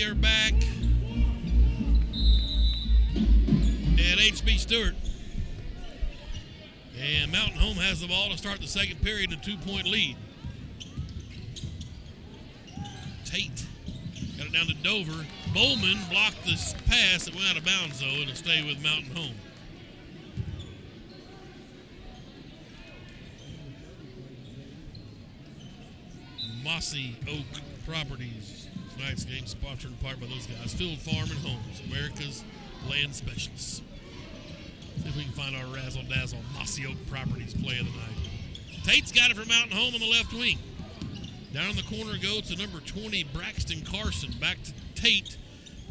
They're back at HB Stewart. And Mountain Home has the ball to start the second period in a 2-point lead. Tate got it down to Dover. Bowman blocked this pass that went out of bounds, though. It'll stay with Mountain Home. Mossy Oak Properties. Tonight's game sponsored in part by those guys. Field Farm and Homes, America's land specialists. See if we can find our razzle-dazzle Mossy Oak Properties play of the night. Tate's got it for Mountain Home on the left wing. Down in the corner goes to number 20, Braxton Carson. Back to Tate.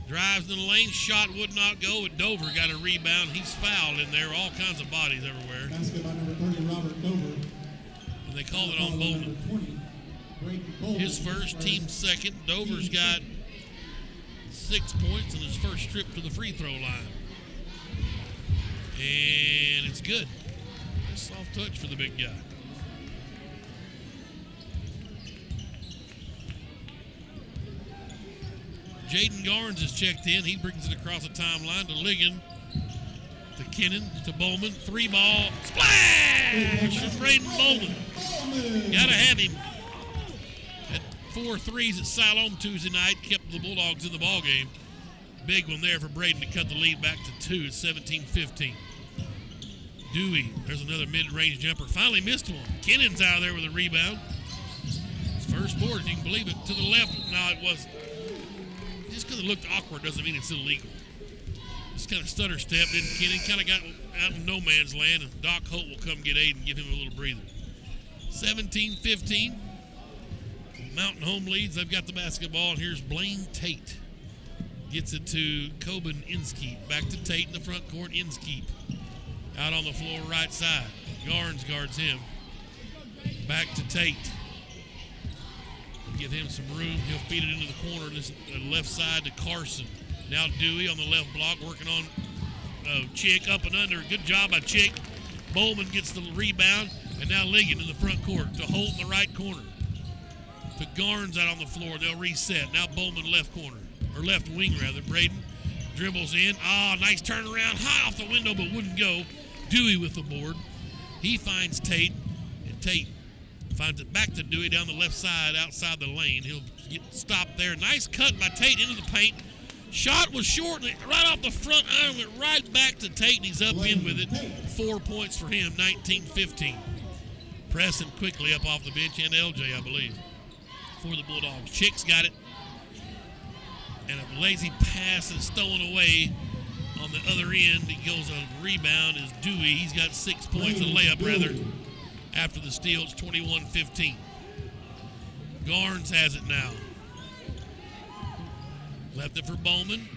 Drives in the lane. Shot would not go. But Dover got a rebound. He's fouled in there. All kinds of bodies everywhere. Basket by number 30, Robert Dover. And they call it on Bowman. His first, team second. Dover's got 6 points in his first trip to the free throw line. And it's good. Soft touch for the big guy. Jaden Garnes is checked in. He brings it across the timeline to Ligon, to Kennan, to Bowman. 3-ball. Splash! From Braden Bowman. Gotta have him. At 4 threes at Siloam Tuesday night. Kept the Bulldogs in the ball game. Big one there for Braden to cut the lead back to 2 at 17-15. Dewey, there's another mid-range jumper. Finally missed one. Kennan's out of there with a rebound. His first board, if you can believe it, to the left. No, it wasn't. Just because it looked awkward doesn't mean it's illegal. Just kind of stutter stepped, didn't Kennan? Kind of got out in no man's land, and Doc Holt will come get Aiden and give him a little breather. 17-15. Mountain Home leads. They've got the basketball, and here's Blaine Tate. Gets it to Coben Inskeep. Back to Tate in the front court. Inskeep out on the floor right side. Garnes guards him. Back to Tate. Give him some room. He'll feed it into the corner, this left side to Carson. Now Dewey on the left block working on Chick up and under. Good job by Chick. Bowman gets the rebound. And now Ligon in the front court to Holt in the right corner. To Garnes out on the floor. They'll reset. Now Bowman left corner. Or left wing, rather. Braden dribbles in. Nice turnaround. High off the window, but wouldn't go. Dewey with the board. He finds Tate. And Tate finds it back to Dewey down the left side outside the lane. He'll get stopped there. Nice cut by Tate into the paint. Shot was short. Right off the front iron. Went right back to Tate, and he's up in with it. 4 points for him, 19-15. Pressing quickly up off the bench, and LJ, I believe, for the Bulldogs. Chick's got it. And a lazy pass is stolen away on the other end. He goes a rebound is Dewey. He's got 6 points, a layup rather, after the steal. It's 21-15. Garnes has it now. Left it for Bowman.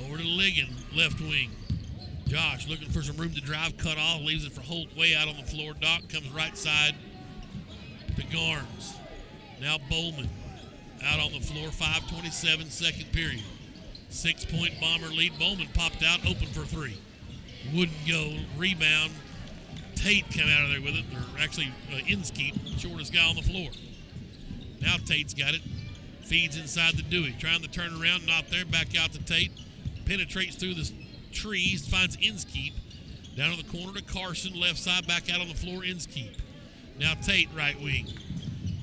Over to Ligon, left wing. Josh looking for some room to drive, cut off, leaves it for Holt way out on the floor. Doc comes right side to Garnes. Now Bowman out on the floor, 5:27, second period. 6-point Bomber lead. Bowman popped out, open for 3. Wouldn't go. Rebound. Tate came out of there with it. Or actually, Inskeep, shortest guy on the floor. Now Tate's got it. Feeds inside the Dewey. Trying to turn around, not there. Back out to Tate. Penetrates through the trees, finds Inskeep. Down in the corner to Carson, left side, back out on the floor, Inskeep. Now Tate, right wing.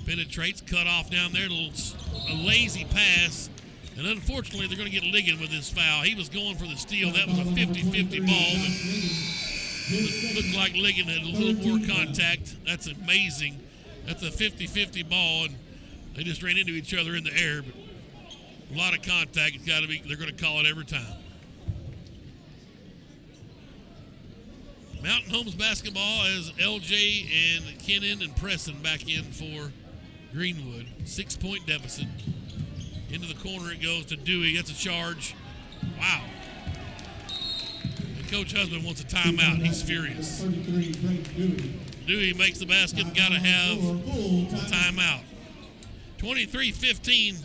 Penetrates, cut off down there. A lazy pass. And unfortunately, they're going to get Ligon with this foul. He was going for the steal. That was a 50-50 ball. But looked like Ligon had a little more contact. That's amazing. That's a 50-50 ball, and they just ran into each other in the air. But a lot of contact. It's got to be. They're going to call it every time. Mountain Homes basketball as LJ and Kennan and Preston back in for Greenwood. 6-point deficit. Into the corner it goes to Dewey. That's a charge. Wow. And Coach Husband wants a timeout. He's furious. Dewey makes the basket and got to have a timeout. 23-15.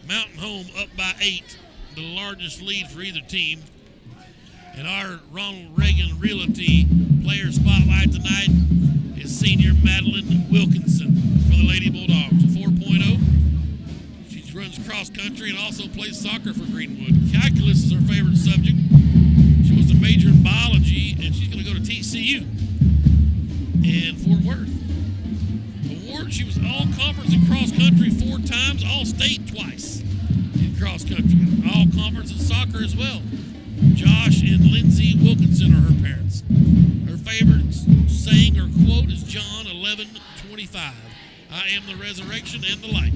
Mountain Home up by 8. The largest lead for either team. And our Ronald Reagan Realty player spotlight tonight is senior Madeline Wilkinson for the Lady Bulldogs. 4.0. She's run runs cross country and also plays soccer for Greenwood. Calculus is her favorite subject. She was a major in biology, and she's going to go to TCU in Fort Worth. Award, she was all-conference in cross country 4 times, all-state twice in cross country. All-conference in soccer as well. Josh and Lindsay Wilkinson are her parents. Her favorite saying or quote is John 11:25. I am the resurrection and the light.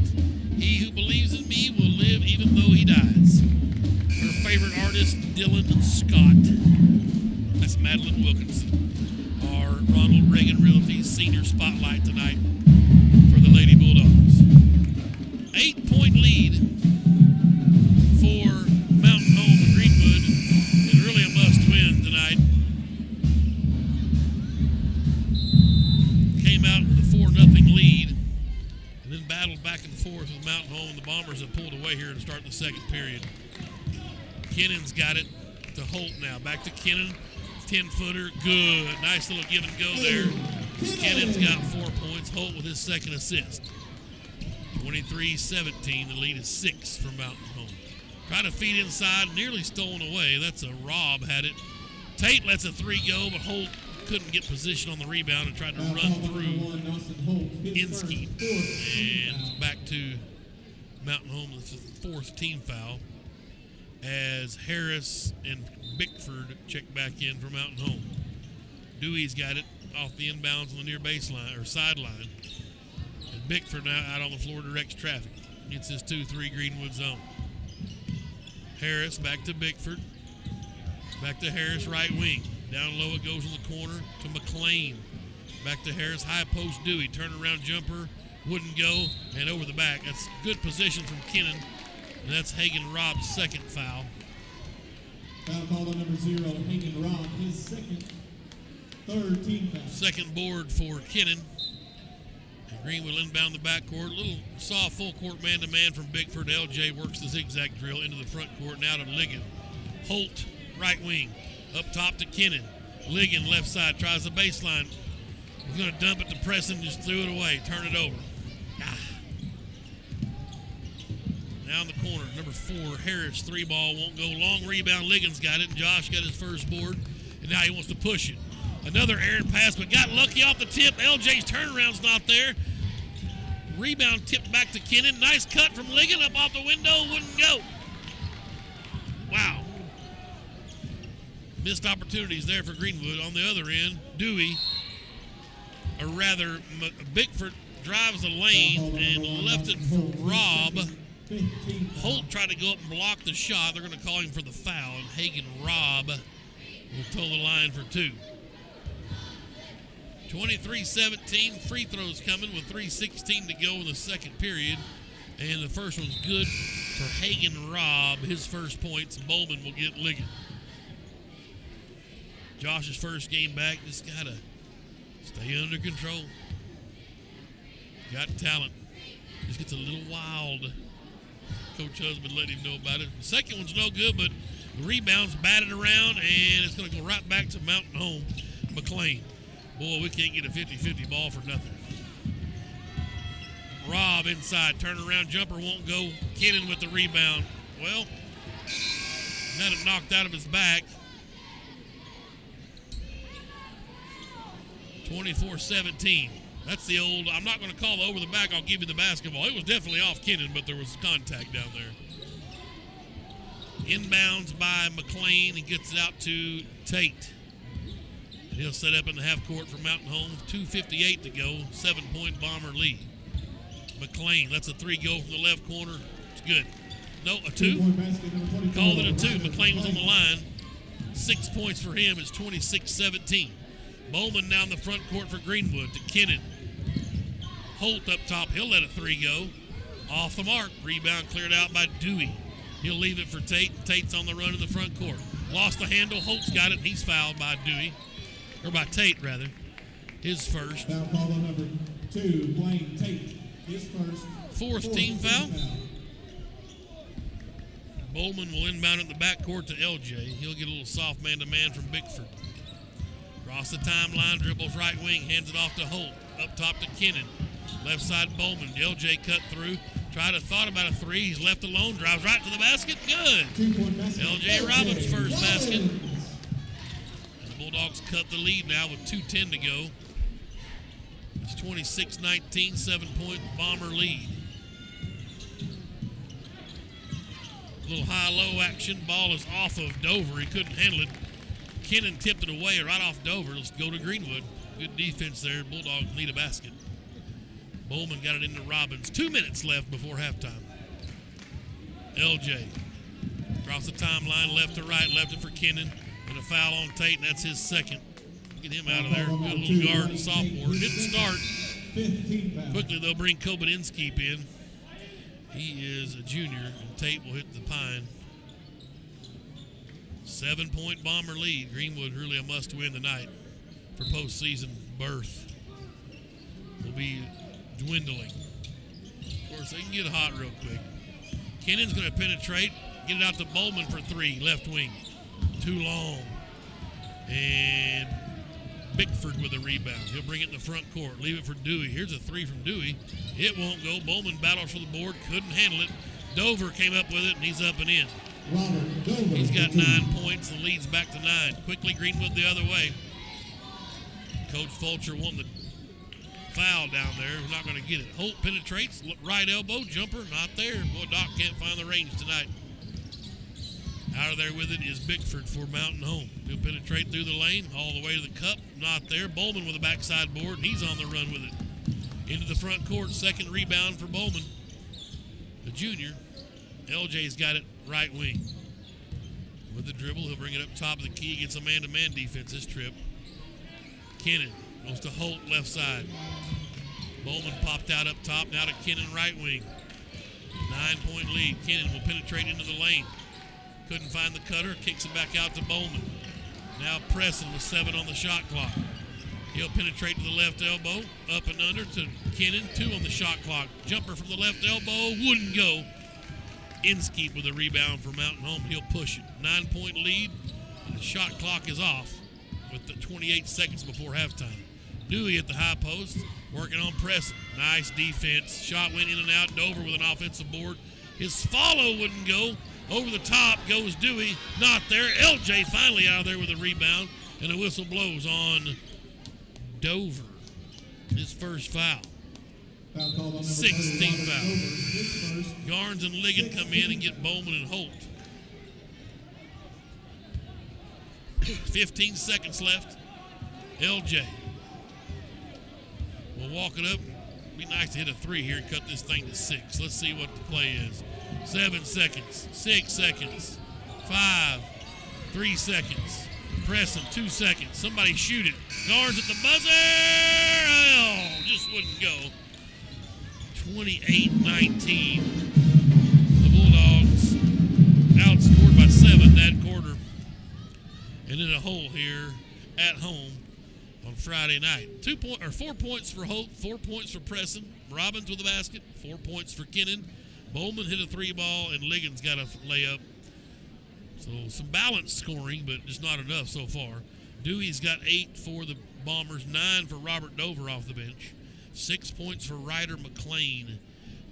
He who believes in me will live even though he dies. Her favorite artist, Dylan Scott. That's Madeline Wilkinson. Our Ronald Reagan Realty Senior Spotlight tonight for the Lady Bulldogs. 8-point lead for Mountain Home and Greenwood. It's really a must-win tonight. Came out with a 4-0 lead and then battled back and forth with Mountain Home. The Bombers have pulled away here to start the second period. Kennan's got it to Holt now. Back to Kennan. 10-footer. Good. Nice little give and go there. Kennan's got 4 points. Holt with his second assist. 23-17. The lead is 6 for Mountain Home. Try to feed inside. Nearly stolen away. That's a Rob had it. Tate lets a 3 go, but Holt couldn't get position on the rebound and tried to run through Inskeep. And back to Mountain Home. This is the 4th team foul as Harris and Bickford check back in for Mountain Home. Dewey's got it off the inbounds on the near baseline or sideline. And Bickford now out on the floor directs traffic. Gets his 2-3 Greenwood zone. Harris back to Bickford. Back to Harris, right wing. Down low it goes in the corner to McLean. Back to Harris, high post Dewey. Turnaround jumper, wouldn't go, and over the back. That's good position from Kennan. And that's Hagen Robb's second foul. Foul call on number 0, Hagen Robb, his third team foul. Second board for Kennan. And Green will inbound the backcourt. Little soft full court man-to-man from Bickford. LJ works the zigzag drill into the front court and out of Ligon. Holt, right wing. Up top to Kennan. Ligon, left side, tries the baseline. He's going to dump it to Preston, just threw it away. Turn it over. Now in the corner, number 4, Harris, 3-ball, won't go. Long rebound, Ligon's got it, and Josh got his first board, and now he wants to push it. Another errant pass, but got lucky off the tip. LJ's turnaround's not there. Rebound tipped back to Kennan. Nice cut from Ligon, up off the window, wouldn't go. Wow. Missed opportunities there for Greenwood. On the other end, Dewey, or rather, Bickford drives the lane and left it for Robb. Holt tried to go up and block the shot. They're going to call him for the foul, and Hagen Robb will toe the line for 2. 23-17, free throws coming with 3:16 to go in the second period. And the first one's good for Hagen Robb, his first points. Bowman will get Ligon. Josh's first game back, just got to stay under control. Got talent. Just gets a little wild. Coach Husband let him know about it. The second one's no good, but the rebound's batted around, and it's going to go right back to Mountain Home. McLean. Boy, we can't get a 50-50 ball for nothing. Robb inside. Turnaround jumper won't go. Kennan with the rebound. Well, got it knocked out of his back. 24-17. That's the old, I'm not going to call over the back, I'll give you the basketball. It was definitely off Kennan, but there was contact down there. Inbounds by McLean and gets it out to Tate. And he'll set up in the half court for Mountain Home. 2:58 to go, 7-point Bomber lead. McLean, that's a 3 go from the left corner. It's good. No, a 2. Called it a 2. McLean was on the line. 6 points for him. It's 26-17. Bowman now in the front court for Greenwood to Kennan. Holt up top. He'll let a 3 go. Off the mark. Rebound cleared out by Dewey. He'll leave it for Tate. Tate's on the run in the front court. Lost the handle. Holt's got it. And he's fouled by Dewey. Or by Tate, rather. His first. Foul call on number 2, Blaine Tate. His first. Fourth team foul. Bowman will inbound in the backcourt to LJ. He'll get a little soft man-to-man from Bickford. Across the timeline, dribbles right wing, hands it off to Holt. Up top to Kennan. Left side Bowman. LJ cut through. Thought about a three. He's left alone. Drives right to the basket. Good. 2-point basket. LJ Robbins' first basket. Robbins. The Bulldogs cut the lead now with 2:10 to go. It's 26-19, 7-point Bomber lead. A little high-low action. Ball is off of Dover. He couldn't handle it. Kennan tipped it away right off Dover. Let's go to Greenwood. Good defense there. Bulldogs need a basket. Bowman got it into Robbins. 2 minutes left before halftime. LJ across the timeline, left to right, left it for Kennan. And a foul on Tate, and that's his second. Get him out of there. Good little guard, sophomore. Didn't start. Quickly, they'll bring Kobodinsky in. He is a junior, and Tate will hit the pine. 7-point Bomber lead. Greenwood really a must-win tonight for postseason berth. Will be dwindling. Of course, they can get hot real quick. Kennan's going to penetrate, get it out to Bowman for three, left wing. Too long. And Bickford with a rebound. He'll bring it in the front court. Leave it for Dewey. Here's a three from Dewey. It won't go. Bowman battles for the board. Couldn't handle it. Dover came up with it, and he's up and in. He's got 9 points and leads back to 9. Quickly, Greenwood the other way. Coach Fulcher wanting the foul down there. We're not going to get it. Holt penetrates. Right elbow. Jumper. Not there. Boy, Doc can't find the range tonight. Out of there with it is Bickford for Mountain Home. He'll penetrate through the lane all the way to the cup. Not there. Bowman with a backside board, and he's on the run with it. Into the front court. Second rebound for Bowman. The junior. LJ's got it right wing. With the dribble, he'll bring it up top of the key against a man-to-man defense this trip. Kennan goes to Holt left side. Bowman popped out up top. Now to Kennan right wing. 9-point lead. Kennan will penetrate into the lane. Couldn't find the cutter. Kicks it back out to Bowman. Now pressing with 7 on the shot clock. He'll penetrate to the left elbow. Up and under to Kennan. 2 on the shot clock. Jumper from the left elbow. Wouldn't go. Inskeep with a rebound for Mountain Home. He'll push it. 9-point lead. And the shot clock is off with the 28 seconds before halftime. Dewey at the high post. Working on pressing. Nice defense. Shot went in and out. Dover with an offensive board. His follow wouldn't go. Over the top goes Dewey. Not there. LJ finally out of there with a rebound. And a whistle blows on Dover. His first foul. 16 foul. Garnes and Ligon come in and get Bowman and Holt. 15 seconds left. LJ will walk it up. Be nice to hit a 3 here and cut this thing to 6. Let's see what the play is. 7 seconds, 6 seconds, 5, 3 seconds. Pressing, 2 seconds. Somebody shoot it. Garnes at the buzzer. Oh, just wouldn't go. 28-19. The Bulldogs outscored by 7 that quarter. And in a hole here at home on Friday night. 4 points for Holt, 4 points for Preston. Robbins with a basket, 4 points for Kennan. Bowman hit a 3-ball, and Ligon's got a layup. So some balanced scoring, but just not enough so far. Dewey's got 8 for the Bombers, 9 for Robert Dover off the bench. 6 points for Ryder McLean.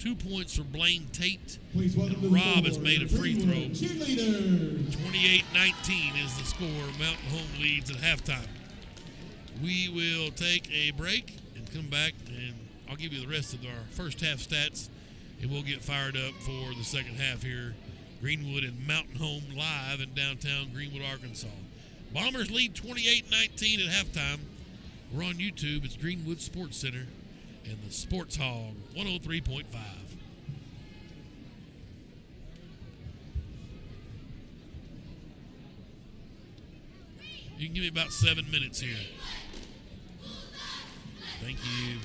2 points for Blaine Tate. And Rob has made a free throw. 28-19 is the score. Mountain Home leads at halftime. We will take a break and come back, and I'll give you the rest of our first half stats, and we'll get fired up for the second half here. Greenwood and Mountain Home live in downtown Greenwood, Arkansas. Bombers lead 28-19 at halftime. We're on YouTube. It's Greenwood Sports Center and the Sports Hog 103.5. You can give me about 7 minutes here. Thank you.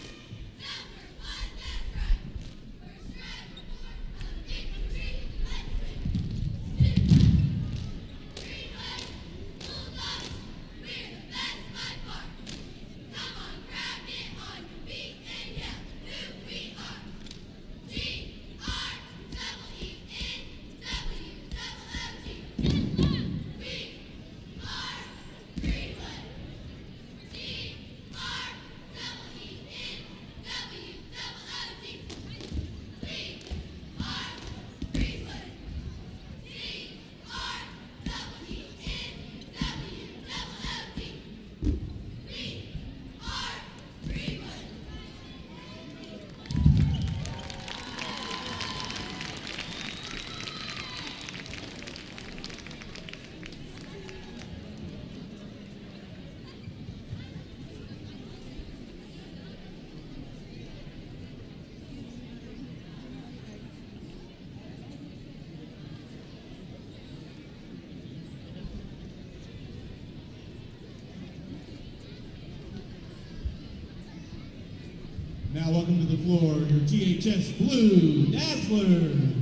welcome to the floor your THS Blue Dazzlers.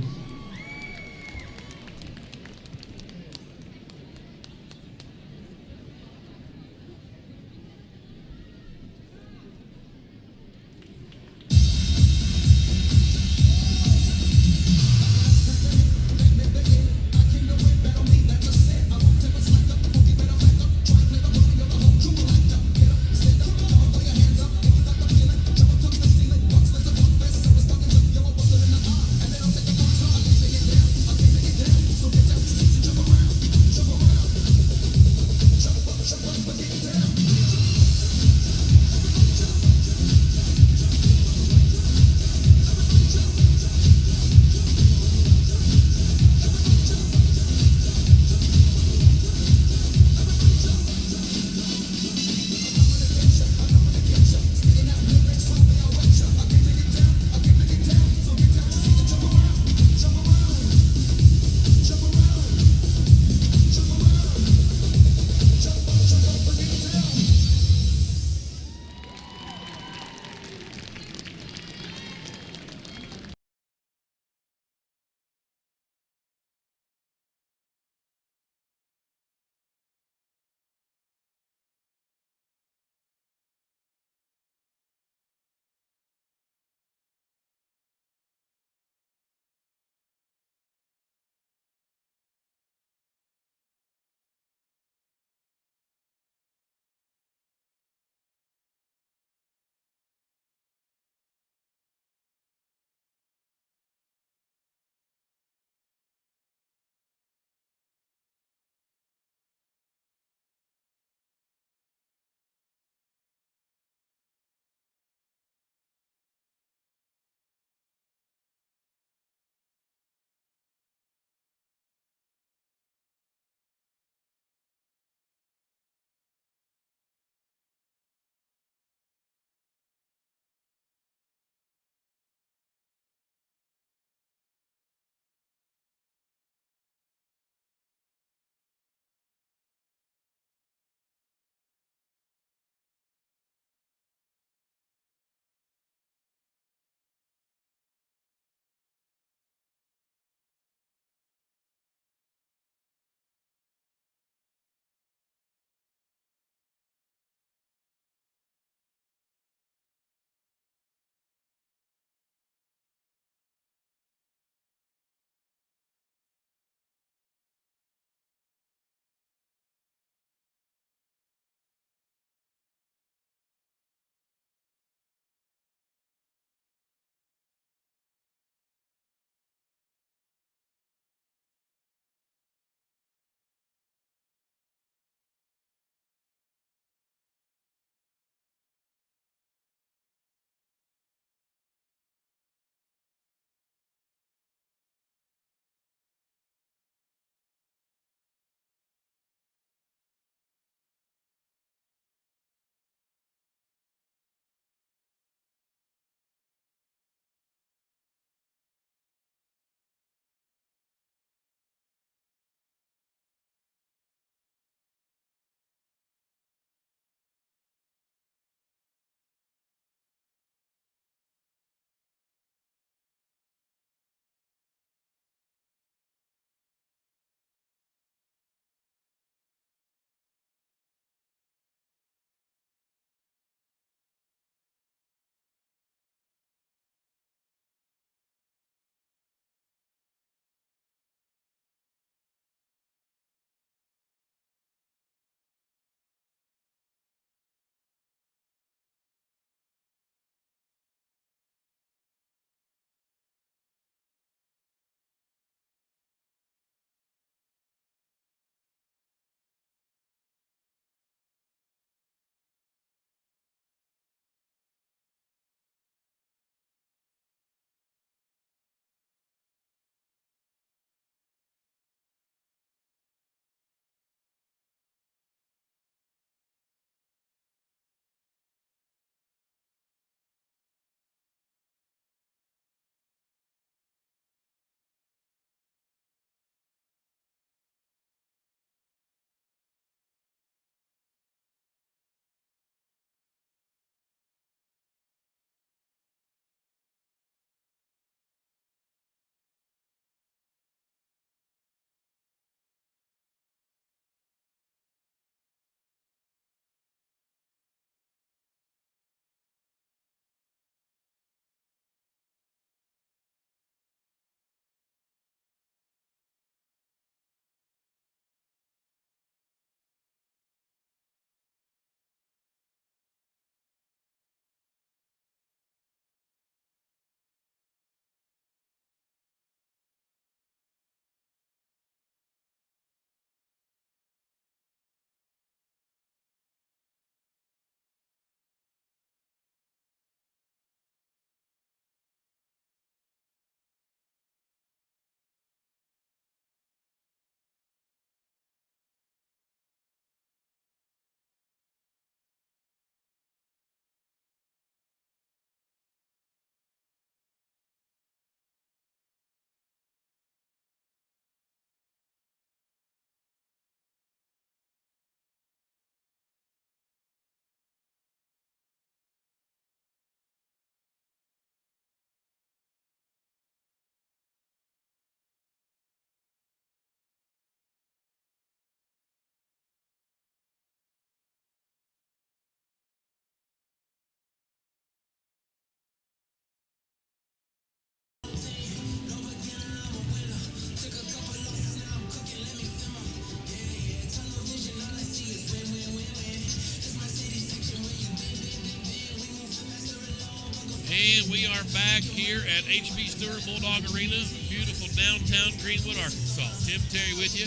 again, we are back here at HB Stewart Bulldog Arena, beautiful downtown Greenwood, Arkansas. Tim Terry with you.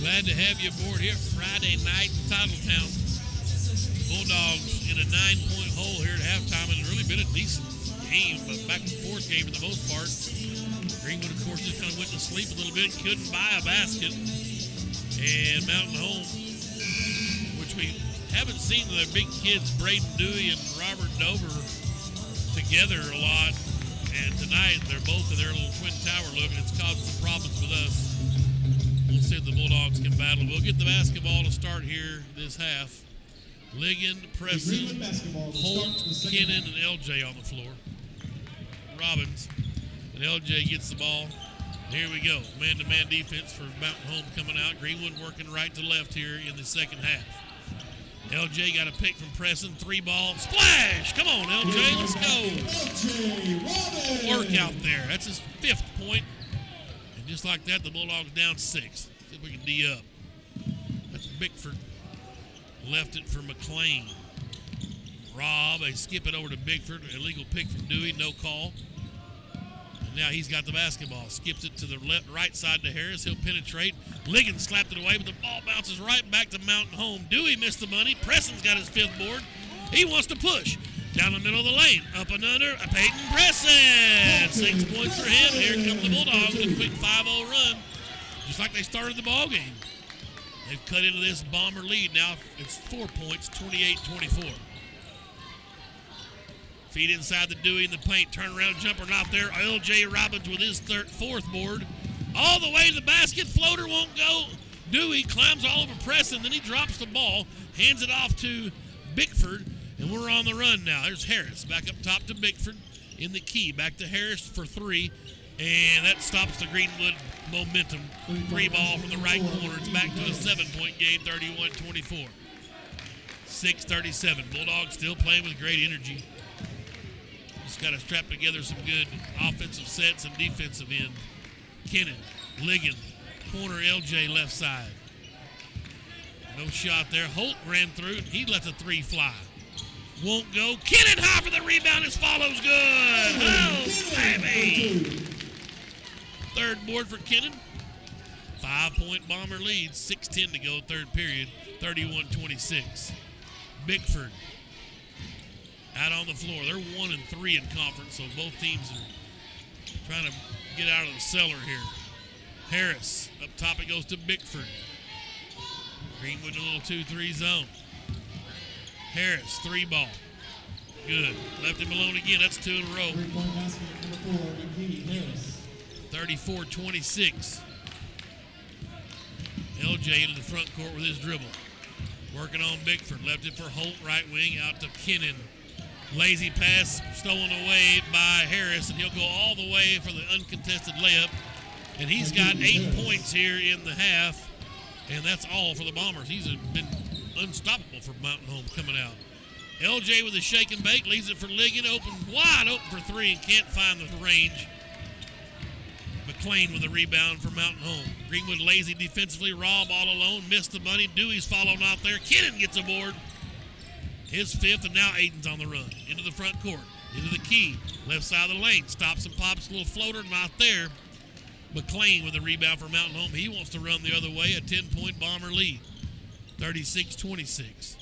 Glad to have you aboard here Friday night in Titletown. Bulldogs in a 9-point hole here at halftime, and it's really been a decent game, but back and forth game for the most part. Greenwood, of course, just kind of went to sleep a little bit, couldn't buy a basket. And Mountain Home, which we haven't seen the big kids, Braden Dewey and Robert Dover, together a lot, and tonight they're both in their little twin tower look, and it's causing some problems with us. We'll see if the Bulldogs can battle. We'll get the basketball to start here this half. Ligon, Preston, Holt, Kennan, and LJ on the floor. Robbins, and LJ gets the ball. Here we go, man-to-man defense for Mountain Home coming out. Greenwood working right to left here in the second half. LJ got a pick from Preston, 3-ball, splash! Come on, LJ, let's go. Work out there. That's his 5th point. And just like that, the Bulldogs down 6. See if we can D up. That's Bickford. Left it for McLean. Rob, they skip it over to Bickford. Illegal pick from Dewey, no call. Now he's got the basketball. Skips it to the right side to Harris. He'll penetrate. Ligon slapped it away, but the ball bounces right back to Mountain Home. Dewey missed the money. Preston's got his 5th board. He wants to push. Down the middle of the lane. Up and under. Peyton Preston. 6 points for him. Here come the Bulldogs with a quick 5-0 run. Just like they started the ball game. They've cut into this Bomber lead. Now it's 4 points, 28-24. Feed inside the Dewey in the paint. Turn around jumper not there. LJ Robbins with his 4th board. All the way to the basket. Floater won't go. Dewey climbs all over Preston. Then he drops the ball. Hands it off to Bickford. And we're on the run now. There's Harris. Back up top to Bickford in the key. Back to Harris for 3. And that stops the Greenwood momentum. 3-ball from the right corner. It's back to a 7-point game. 31-24. 6:37. Bulldogs still playing with great energy. Just got to strap together some good offensive sets and defensive end. Kennan, Ligon, corner LJ left side. No shot there. Holt ran through and he let the 3 fly. Won't go. Kennan high for the rebound. His follow's good. Oh, baby. 3rd board for Kennan. 5-point Bomber lead. 6:10 to go, 3rd period. 31-26. Bickford. Out on the floor. They're 1-3 in conference, so both teams are trying to get out of the cellar here. Harris. Up top it goes to Bickford. Greenwood in a little 2-3 zone. Harris, 3-ball. Good. Left him alone again. That's 2 in a row. 3-point basket, number 4, McGee, Harris. 34-26. LJ into the front court with his dribble. Working on Bickford. Left it for Holt, right wing, out to Kennan. Lazy pass stolen away by Harris, and he'll go all the way for the uncontested layup. And he's got 8 points here in the half, and that's all for the Bombers. He's been unstoppable for Mountain Home coming out. LJ with a shake and bake, leaves it for Ligon, wide open for 3, and can't find the range. McLean with a rebound for Mountain Home. Greenwood lazy defensively. Rob all alone. Missed the money. Dewey's following out there. Kennan gets a board. His 5th, and now Aiden's on the run. Into the front court. Into the key. Left side of the lane. Stops and pops. A little floater. Not there. McLean with a rebound for Mountain Home. He wants to run the other way. A 10-point Bomber lead. 36-26.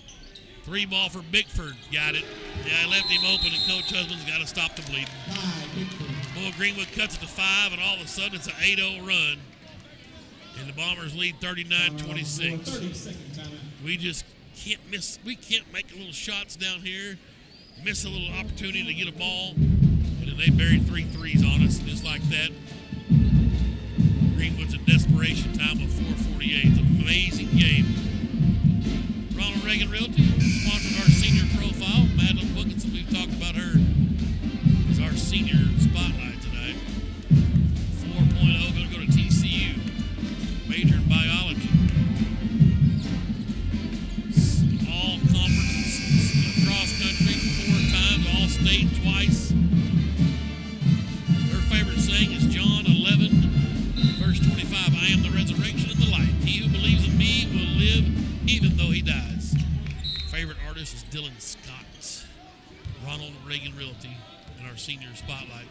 3-ball for Bickford. Got it. Yeah, I left him open, and Coach Husband's got to stop the bleeding. Well, Greenwood cuts it to 5, and all of a sudden it's an 8-0 run. And the Bombers lead 39-26. We just can't miss. We can't make little shots down here. Miss a little opportunity to get a ball. And then they buried 3 threes on us, and just like that, Greenwood's in desperation time of 4:48. It's an amazing game. Ronald Reagan Realty sponsored our senior profile. Madeline Bookins, we've talked about her. It's our senior spotlight tonight. 4.0, going to go to TCU. Major in biology. All conferences across country, 4 times, all state twice. Her favorite saying is John 11, verse 25. I am the resurrection and the life. He who believes in me will live even though he dies. Favorite artist is Dylan Scott. Ronald Reagan Realty. in our senior spotlight.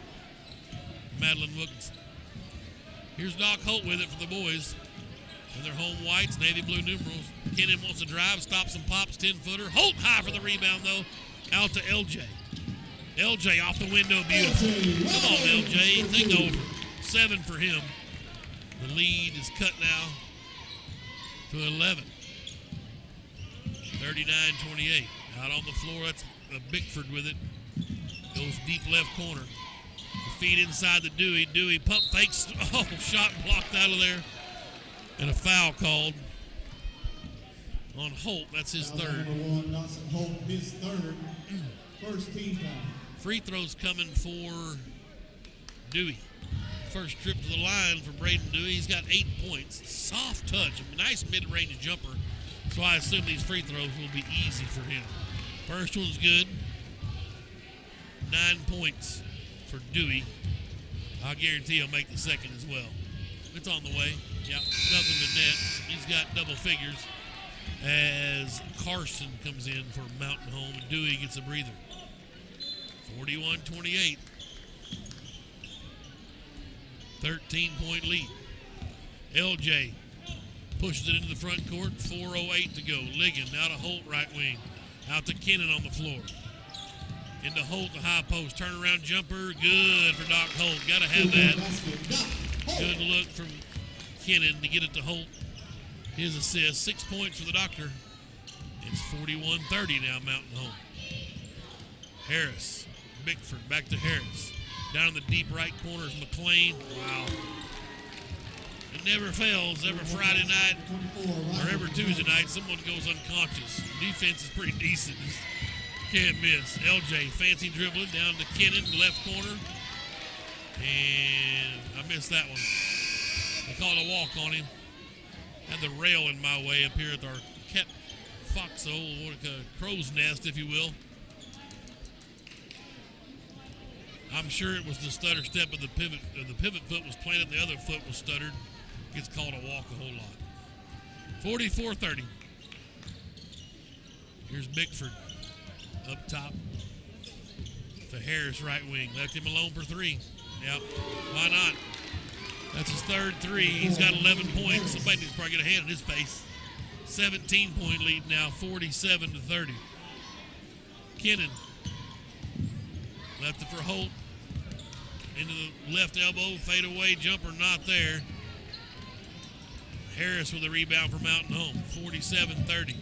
Madeline Wilkinson. Here's Doc Holt with it for the boys. In their home whites, navy blue numerals. Kennan wants to drive, stops and pops, 10-footer. Holt high for the rebound, though. Out to LJ. LJ off the window, beautiful. Come on, LJ, take over. 7 for him. The lead is cut now to 11. 39-28. Out on the floor, that's Bickford with it. Goes deep left corner. The feed inside the Dewey. Dewey pump fakes. Oh, shot blocked out of there. And a foul called on Holt. That's his third. Number 1, Dawson Holt, his third. First team foul. Free throws coming for Dewey. First trip to the line for Braden Dewey. He's got 8 points. Soft touch. A nice mid-range jumper. So I assume these free throws will be easy for him. First one's good. 9 points for Dewey. I'll guarantee he'll make the second as well. It's on the way. Yep, nothing to net. He's got double figures as Carson comes in for Mountain Home, and Dewey gets a breather. 41-28. 13-point lead. LJ pushes it into the front court. 4:08 to go. Ligon out of Holt, right wing. Out to Kennan on the floor. Into Holt, the high post. Turnaround jumper. Good for Doc Holt. Got to have that. Good look from Kennan to get it to Holt. His assist. 6 points for the Doctor. It's 41-30 now, Mountain Home. Harris. Bickford back to Harris. Down in the deep right corner is McLean. Wow. It never fails. Every Friday night or every Tuesday night, someone goes unconscious. Defense is pretty decent. Can't miss. LJ, fancy dribbling down to Kennan, left corner. And I missed that one. They called a walk on him. Had the rail in my way up here at our foxhole, crow's nest, if you will. I'm sure it was the stutter step of the pivot. The pivot foot was planted, the other foot was stuttered. Gets called a walk a whole lot. 44-30. Here's Bickford up top to Harris, right wing. Left him alone for 3. Yep, why not? That's his third 3. He's got 11 points. Somebody needs to probably get a hand in his face. 17-point lead now, 47-30. Kennan left it for Holt. Into the left elbow, fade away, jumper not there. Harris with a rebound for Mountain Home, 47-30.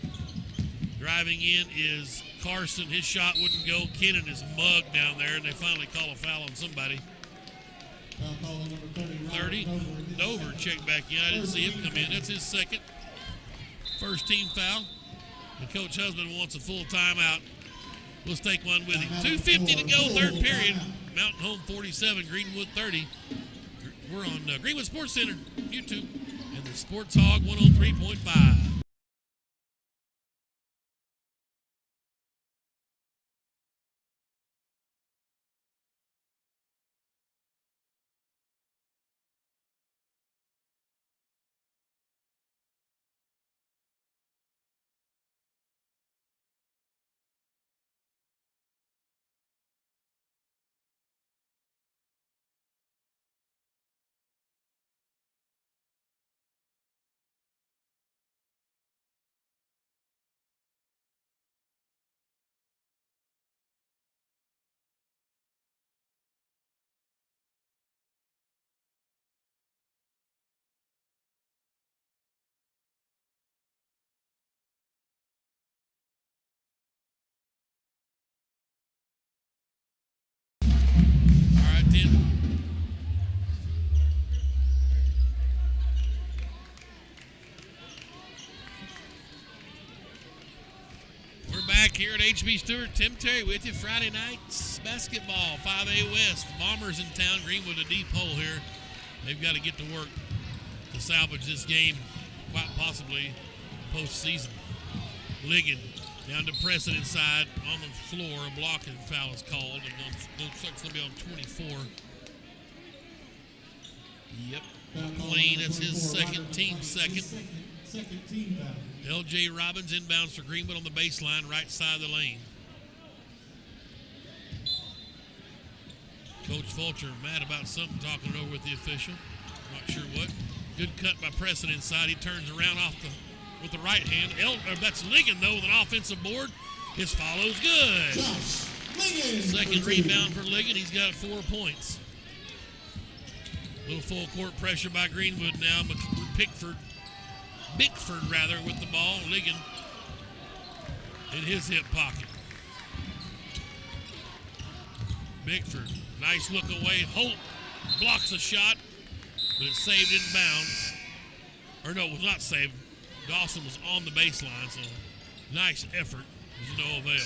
Driving in is Carson. His shot wouldn't go. Kennan is mugged down there, and they finally call a foul on somebody. 30. Dover checked back in. I didn't see him come in. That's his second. First team foul. And Coach Husband wants a full timeout. Let's take one with him. 2:50 to go, third period. Mountain Home 47, Greenwood 30. We're on Greenwood Sports Center, YouTube, and the Sports Hog 103.5. We're back here at HB Stewart. Tim Terry with you. Friday nights basketball, 5A West. Bombers in town. Greenwood a deep hole here. They've got to get to work to salvage this game, quite possibly postseason. Ligon down to Preston inside on the floor. A blocking foul is called. It looks like it's going to be on 24. Yep. McLean, that's his second, team second. Second team foul. LJ Robbins inbounds for Greenwood on the baseline, right side of the lane. Coach Fulcher mad about something, talking it over with the official. Not sure what. Good cut by Preston inside. He turns around with the right hand. That's Ligon, though, with an offensive board. His follow's good. Second rebound for Ligon. He's got 4 points. Little full court pressure by Greenwood now. Bickford with the ball. Ligon in his hip pocket. Bickford, nice look away. Holt blocks a shot, but it's saved in bounds. Or no, it was not saved. Dawson was on the baseline, so nice effort. There's no avail.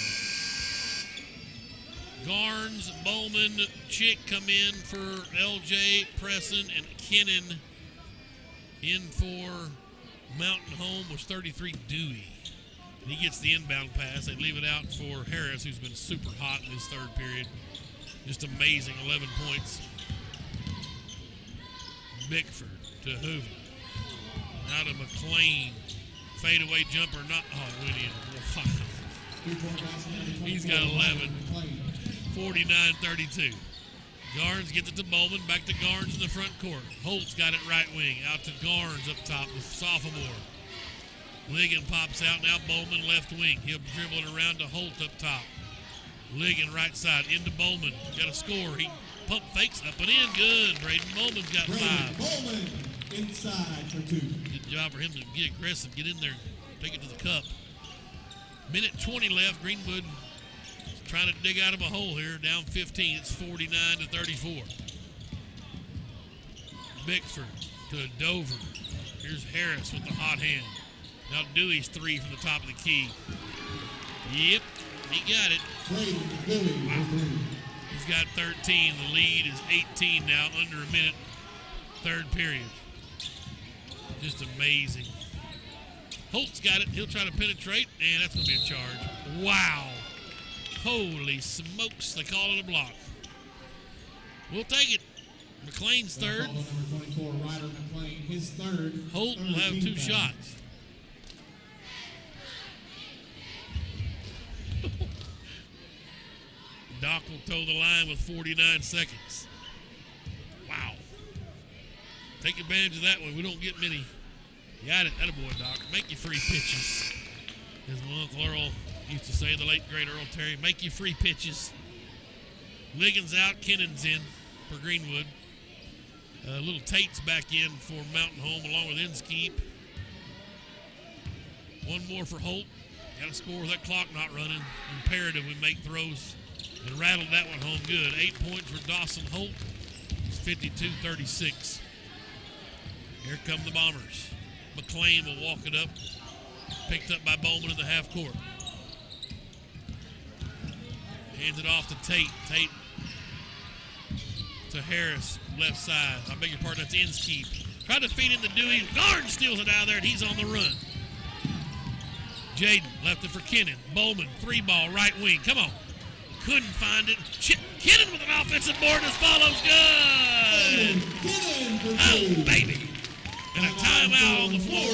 Garnes, Bowman, Chick come in for LJ, Preston, and Kennan in for Mountain Home was 33 Dewey. And he gets the inbound pass. They leave it out for Harris, who's been super hot in this third period. Just amazing, 11 points. Bickford to Hoover. Now to McLean. Fadeaway jumper, not, oh, went in. Wow. He's got 11. 49-32. Garnes gets it to Bowman. Back to Garnes in the front court. Holt's got it right wing. Out to Garnes up top, the sophomore. Ligon pops out. Now Bowman left wing. He'll dribble it around to Holt up top. Ligon right side into Bowman. Got a score. He pump fakes up and in. Good. Braden Bowman's got 5. Bowman inside for 2. Good job for him to get aggressive, get in there, take it to the cup. Minute 20 left. Greenwood trying to dig out of a hole here. Down 15. It's 49-34. Bickford to Dover. Here's Harris with the hot hand. Now Dewey's 3 from the top of the key. Yep, he got it. Wow. He's got 13. The lead is 18 now, under a minute. Third period. Just amazing. Holt's got it. He'll try to penetrate, and that's going to be a charge. Wow. Holy smokes, they call it a block. We'll take it. McLean's third. Number 24, Ryder McLean, his third. Holt will have 2 shots. Doc will toe the line with 49 seconds. Wow. Take advantage of that one. We don't get many. Got it. Attaboy, Doc. Make you free pitches. As my Uncle Earl used to say, the late, great Earl Terry, make you free pitches. Ligon's out. Kennan's in for Greenwood. Little Tate's back in for Mountain Home along with Inskeep. One more for Holt. Got to score with that clock not running. Imperative we make throws. And rattled that one home good. 8 points for Dawson Holt. It's 52-36. Here come the Bombers. McLean will walk it up. Picked up by Bowman in the half court. Hands it off to Tate. Tate to Harris, left side. I beg your pardon, that's Inskeep. Tried to feed in the Dewey. Garden steals it out of there, and he's on the run. Jaden left it for Kennan. Bowman, 3-ball, right wing. Come on. Couldn't find it. Kennan with an offensive board. His follow's good. Oh, baby. And a timeout on the floor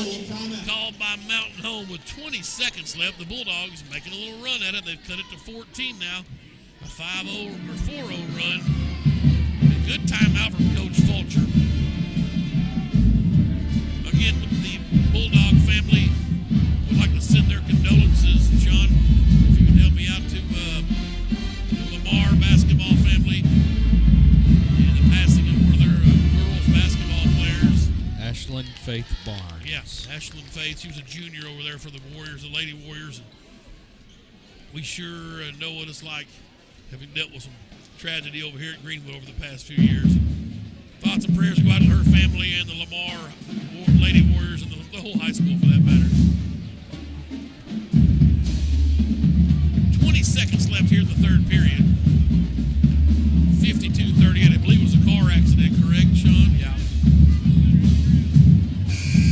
called by Mountain Home with 20 seconds left. The Bulldogs making a little run at it. They've cut it to 14 now. A 5-0 or 4-0 run. A good timeout from Coach Fulcher. Again, the Bulldog family would like to send their condolences. Sean, if you can help me out to the Lamar basketball family and the passing of one of their girls basketball players. Ashlyn Faith Barnes. Yeah, Ashlyn Faith. She was a junior over there for the Warriors, the Lady Warriors. We sure know what it's like having dealt with some tragedy over here at Greenwood over the past few years. Thoughts and prayers go out to her family and the Lamar Lady Warriors and the whole high school for that matter. 20 seconds left here in the third period. 52-38. I believe it was a car accident, correct, Sean? Yeah.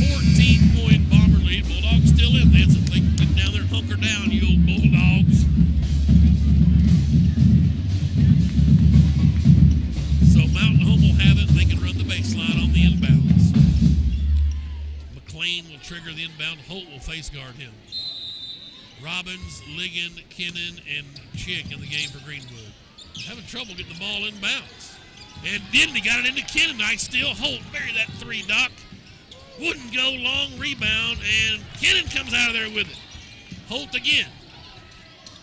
14-point Bomber lead. Bulldogs still in this. If they can get down there and hunker down, you old Bulldogs. So Mountain Home will have it. They can run the baseline on the inbounds. McLean will trigger the inbound. Holt will face guard him. Robbins, Ligon, Kennan, and Chick in the game for Greenwood. having trouble getting the ball in bounds. And then he got it into Kennan. Nice steal. Holt buried that three, Doc. Wouldn't go, long rebound, and Kennan comes out of there with it. Holt again.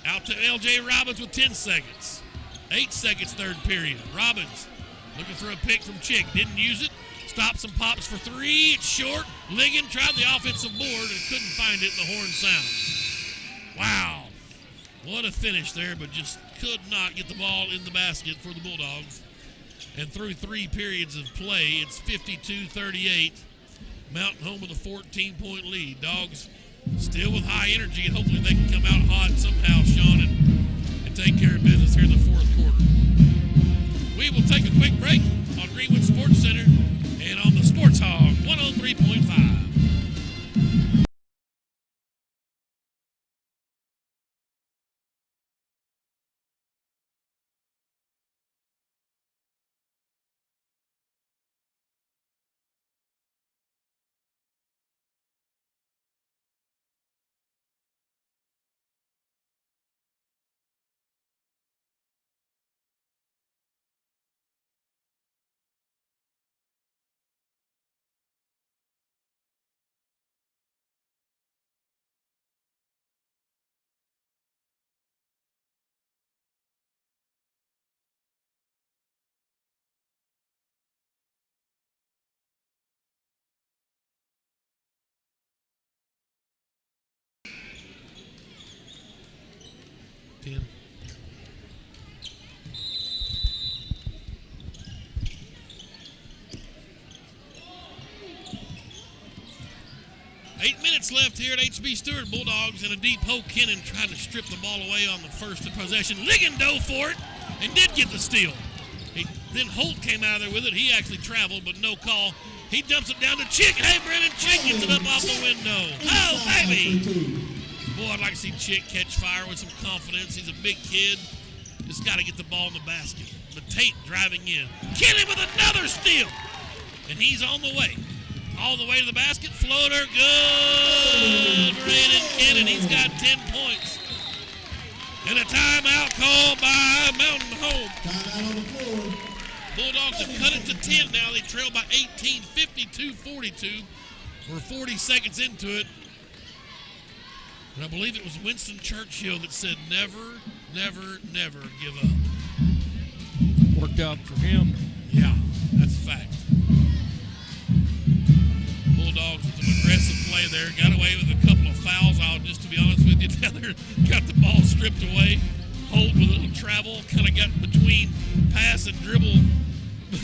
Out to L.J. Robbins with 10 seconds. 8 seconds, third period. Robbins looking for a pick from Chick. Didn't use it. Stops and pops for three. It's short. Ligon tried the offensive board and couldn't find it, and the horn sounds. Wow. What a finish there, but just could not get the ball in the basket for the Bulldogs. And through 3 periods of play, it's 52-38. Mountain Home with a 14-point lead. Dogs still with high energy, and hopefully they can come out hot somehow, Sean, and take care of business here in the fourth quarter. We will take a quick break on Greenwood Sports Center and on the Sports Hog 103.5. Ten. Eight minutes left here at HB Stewart. Bulldogs in a deep hole. Kennan tried to strip the ball away on the first possession. Ligon dove for it and did get the steal. Then Holt came out of there with it. He actually traveled, but no call. He dumps it down to Chick. Hey, Brennan, Chick gets it up off the window. Oh, baby. Boy, I'd like to see Chick catch fire with some confidence. He's a big kid. Just got to get the ball in the basket. But Tate driving in. Kennan with another steal. And he's on the way. All the way to the basket. Floater, good. Braden Kennan, he's got 10 points. And a timeout called by Mountain Home. Timeout on the floor. Bulldogs have cut it to 10 now. They trail by 18, 52-42. We're 40 seconds into it. And I believe it was Winston Churchill that said, never, never, never give up. Worked out for him. Yeah, that's a fact. Bulldogs with some aggressive play there. Got away with a couple of fouls. Just to be honest with you, got the ball stripped away. Holt with a little travel. Kind of got between pass and dribble.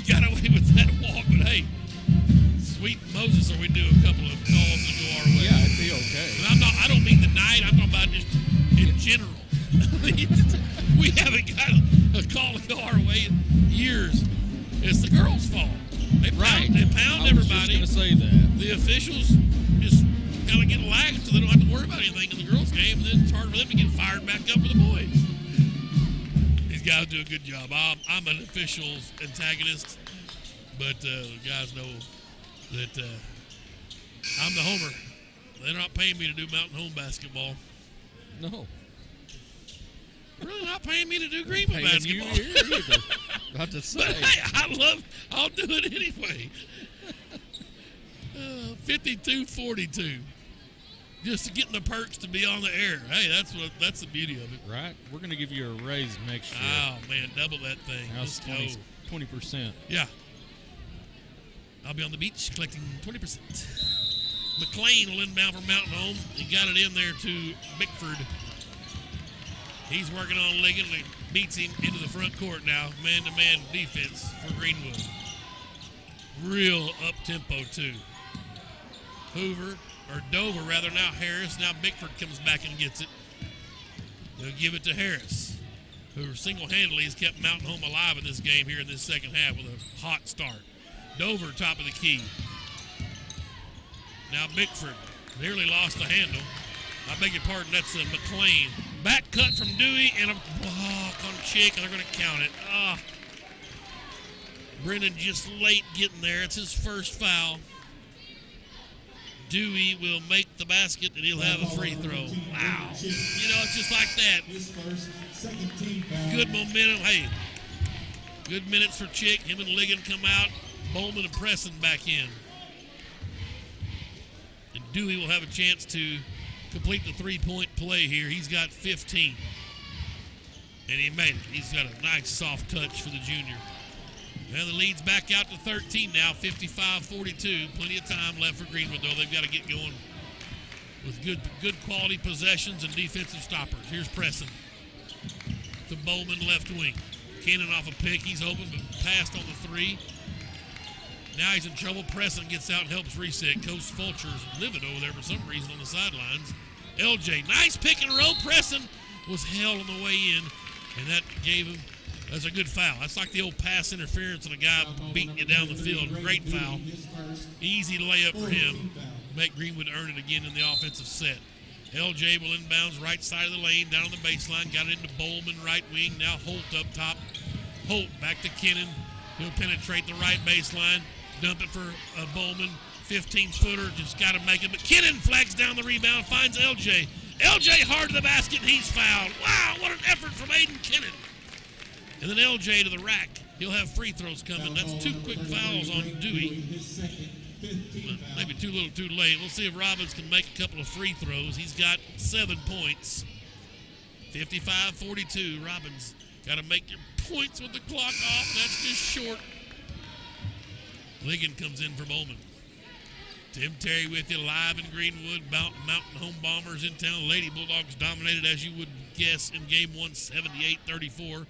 Got away with that walk. But, hey, sweet Moses, or we do a couple of calls that go our way. Yeah, it'd be okay. And I don't mean tonight. I'm talking about just in general. We haven't got a call to go our way in years. It's the girls' fault. They pound I was everybody. just going to say that. The officials just kind of get lagged so they don't have to worry about anything in the girls' game, and then it's hard for them to get fired back up for the boys. These guys do a good job. I'm an official's antagonist, but the guys know that I'm the homer. They're not paying me to do Mountain Home basketball. No. Really not paying me to do Greenwood basketball. You here either. About to say. But hey, I'll do it anyway. 52-42. Just getting the perks to be on the air. Hey, that's the beauty of it. Right. We're going to give you a raise next year. Oh, man, double that thing. Now Let's it's go. 20%. Yeah. I'll be on the beach collecting 20%. McLean will inbound for Mountain Home. He got it in there to Bickford. He's working on Ligon and beats him into the front court now. Man-to-man defense for Greenwood. Real up-tempo, too. Dover, now Harris. Now Bickford comes back and gets it. They'll give it to Harris, who single-handedly has kept Mountain Home alive in this game here in this second half with a hot start. Dover, top of the key. Now Bickford nearly lost the handle. I beg your pardon, that's McLean. Back cut from Dewey and a block on Chick, and they're going to count it. Brennan just late getting there. It's his first foul. Dewey will make the basket, and he'll have a free throw. Wow. You know, it's just like that. His first, second team foul. Good momentum. Hey, good minutes for Chick. Him and Ligon come out. Bowman and Preston back in. And Dewey will have a chance to complete the three-point play here. He's got 15. And he made it. He's got a nice soft touch for the junior. Well, the lead's back out to 13 now, 55-42. Plenty of time left for Greenwood, though. They've got to get going with good quality possessions and defensive stoppers. Here's Preston to Bowman, left wing. Cannon off a pick. He's open, but passed on the three. Now he's in trouble. Preston gets out and helps reset. Coach Fulcher's livid over there for some reason on the sidelines. LJ, nice pick and roll. Preston was held on the way in, and that gave him, that's a good foul. That's like the old pass interference and a guy beating you down the field. Great foul. Easy layup for him. Make Greenwood earn it again in the offensive set. LJ will inbounds right side of the lane, down on the baseline. Got it into Bowman, right wing. Now Holt up top. Holt back to Kennan. He'll penetrate the right baseline. Dump it for Bowman. 15-footer. Just got to make it. But Kennan flags down the rebound. Finds LJ. LJ hard to the basket, and he's fouled. Wow, what an effort from Aiden Kennan. And then LJ to the rack. He'll have free throws coming. That's two quick fouls on Dewey. Maybe too little too late. We'll see if Robbins can make a couple of free throws. He's got 7 points. 55-42. Robbins got to make your points with the clock off. That's just short. Ligon comes in for Bowman. Tim Terry with you live in Greenwood. Mountain Home Bombers in town. Lady Bulldogs dominated, as you would guess, in game 1, 78-34.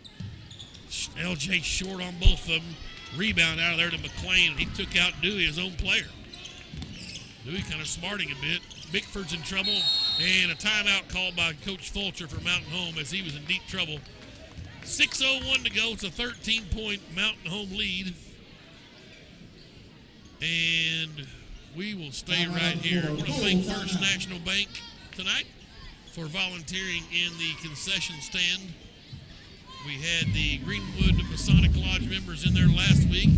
LJ short on both of them. Rebound out of there to McLean, and he took out Dewey, his own player. Dewey kind of smarting a bit. Bickford's in trouble, and a timeout called by Coach Fulcher for Mountain Home as he was in deep trouble. 6:01 to go. It's a 13-point Mountain Home lead. And we will stay right here. I want to thank First National Bank tonight for volunteering in the concession stand. We had the Greenwood Masonic Lodge members in there last week.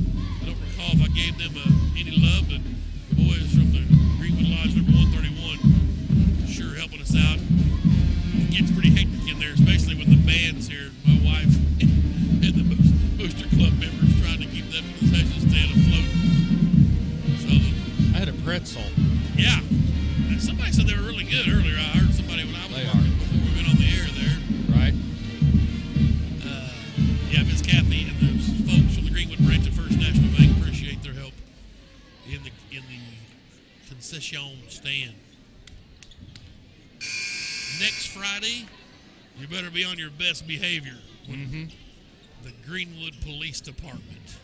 I don't recall if I gave them any love, but the boys from the Greenwood Lodge number 131 sure helping us out. It gets pretty hectic in there, especially when the band's here. My wife and the Booster Club members trying to keep that concession stand afloat. So I had a pretzel. Yeah. And somebody said they were really good earlier. I heard somebody when I was working before we went on the air there. Right. Yeah, Miss Kathy and those folks from the Greenwood branch of First National Bank appreciate their help in the concession stand. Next Friday, you better be on your best behavior. Mm-hmm. The Greenwood Police Department.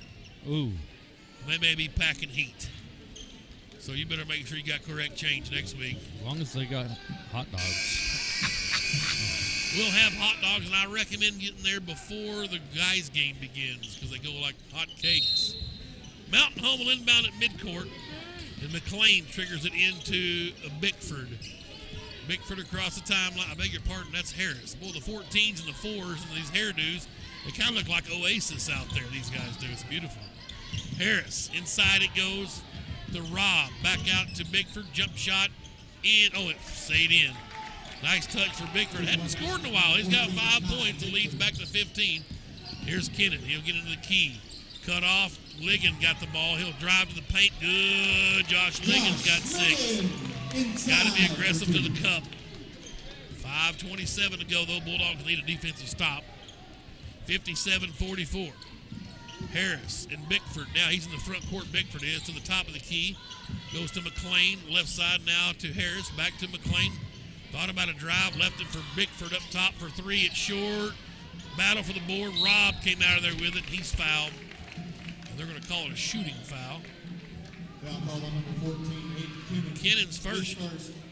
Ooh. They may be packing heat. So you better make sure you got correct change next week. As long as they got hot dogs. We'll have hot dogs, and I recommend getting there before the guys' game begins because they go like hot cakes. Mountain Home will inbound at midcourt, and McLean triggers it into Bickford. Bickford across the timeline. I beg your pardon, that's Harris. Boy, the 14s and the 4s and these hairdos, they kind of look like Oasis out there, these guys do. It's beautiful. Harris, inside it goes to Rob. Back out to Bickford. Jump shot in. Oh, it stayed in. Nice touch for Bickford. Hadn't scored in a while. He's got 5 points. The lead's back to 15. Here's Kennan. He'll get into the key. Cut off. Ligon got the ball. He'll drive to the paint. Good. Josh Ligon's got 6. Got to be aggressive to the cup. 5:27 to go, though. Bulldogs need a defensive stop. 57-44. Harris and Bickford. Now he's in the front court. Bickford is to the top of the key. Goes to McLean. Left side now to Harris. Back to McLean. Thought about a drive, left it for Bickford up top for 3. It's short. Battle for the board. Rob came out of there with it. He's fouled. And they're going to call it a shooting foul. Foul called on number 14, Aiden Kennan. Kennan's first.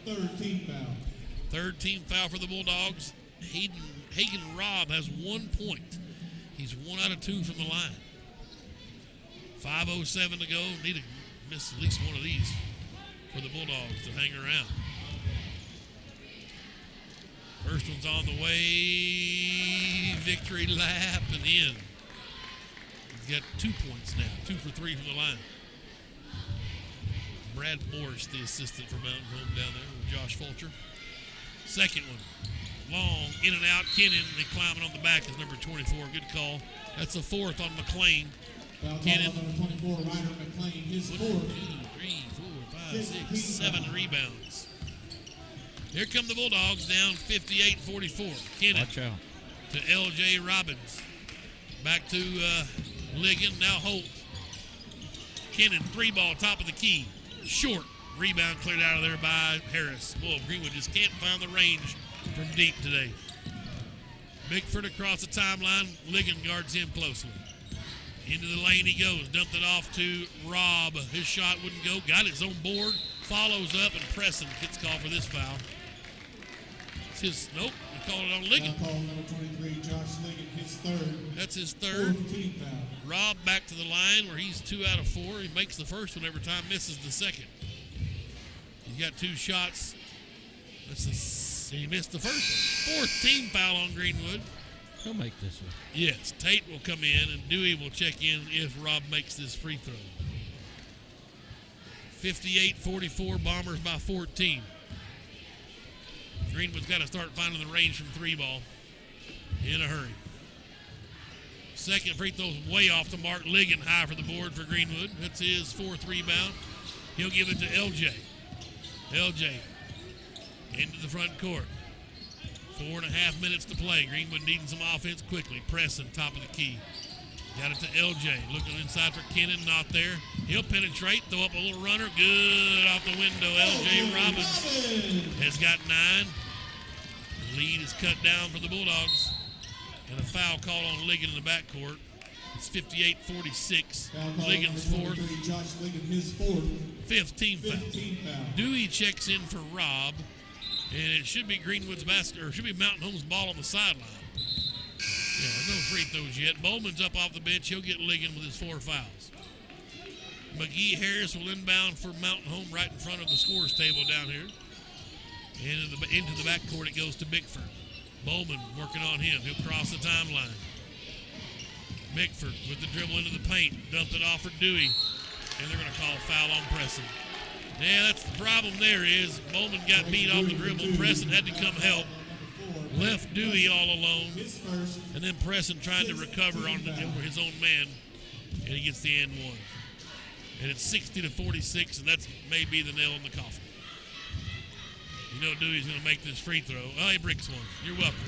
Third team foul. Third team foul for the Bulldogs. Hagen Robb has 1 point. He's 1 out of 2 from the line. 5:07 to go. Need to miss at least one of these for the Bulldogs to hang around. First one's on the way. Victory lap and in. He's got 2 points now. 2 for 3 from the line. Brad Morris, the assistant for Mountain Home down there with Josh Fulcher. Second one, long, in and out. Kennan, they climbing on the back is number 24. Good call. That's the fourth on McLean. Kennan. Number 24, Ryder McLean, his 1, fourth. 2, 3, 4, 5, 6, 7 rebounds. Here come the Bulldogs down 58-44. Kennan Watch out. to L.J. Robbins. Back to Ligon, now Holt. Kennan, 3-ball, top of the key. Short. Rebound cleared out of there by Harris. Boy, Greenwood just can't find the range from deep today. Bickford across the timeline. Ligon guards him closely. Into the lane he goes. Dumped it off to Robb. His shot wouldn't go. Got his own board. Follows up, and Preston gets called for this foul. It's his, nope, we called it on Ligon. Call number 23, Josh Ligon, his third. That's his third. Fourth team foul. Robb back to the line where he's 2 out of 4. He makes the first one every time, misses the second. He's got 2 shots. He missed the first one. Fourth team foul on Greenwood. He'll make this one. Yes, Tate will come in, and Dewey will check in if Robb makes this free throw. 58-44, Bombers by 14. Greenwood's got to start finding the range from 3-ball in a hurry. Second free throw's way off the mark. Ligon high for the board for Greenwood. That's his 4th rebound. He'll give it to LJ. LJ into the front court. 4.5 minutes to play. Greenwood needing some offense quickly. Pressing, top of the key. Got it to LJ. Looking inside for Kennan, not there. He'll penetrate, throw up a little runner. Good off the window. LJ Robbins has got 9. The lead is cut down for the Bulldogs. And a foul called on Ligon in the backcourt. It's 58-46. Ligon's 4th. Josh Ligon, his 4th. 5th team foul. 15 foul. Dewey checks in for Robb. And it should be Greenwood's basket, or it should be Mountain Home's ball on the sideline. Yeah, no free throws yet. Bowman's up off the bench. He'll get Ligon with his 4 fouls. McGee Harris will inbound for Mountain Home right in front of the scorers table down here. And into the backcourt it goes to Bickford. Bowman working on him. He'll cross the timeline. Bickford with the dribble into the paint. Dumped it off for Dewey. And they're going to call a foul on Preston. Yeah, that's the problem there is Bowman got beat off the dribble. Preston had to come help. Left Dewey all alone. And then Preston tried to recover on his own man. And he gets the and one. And it's 60-46, and that's maybe the nail in the coffin. You know Dewey's going to make this free throw. Oh, he breaks one. You're welcome.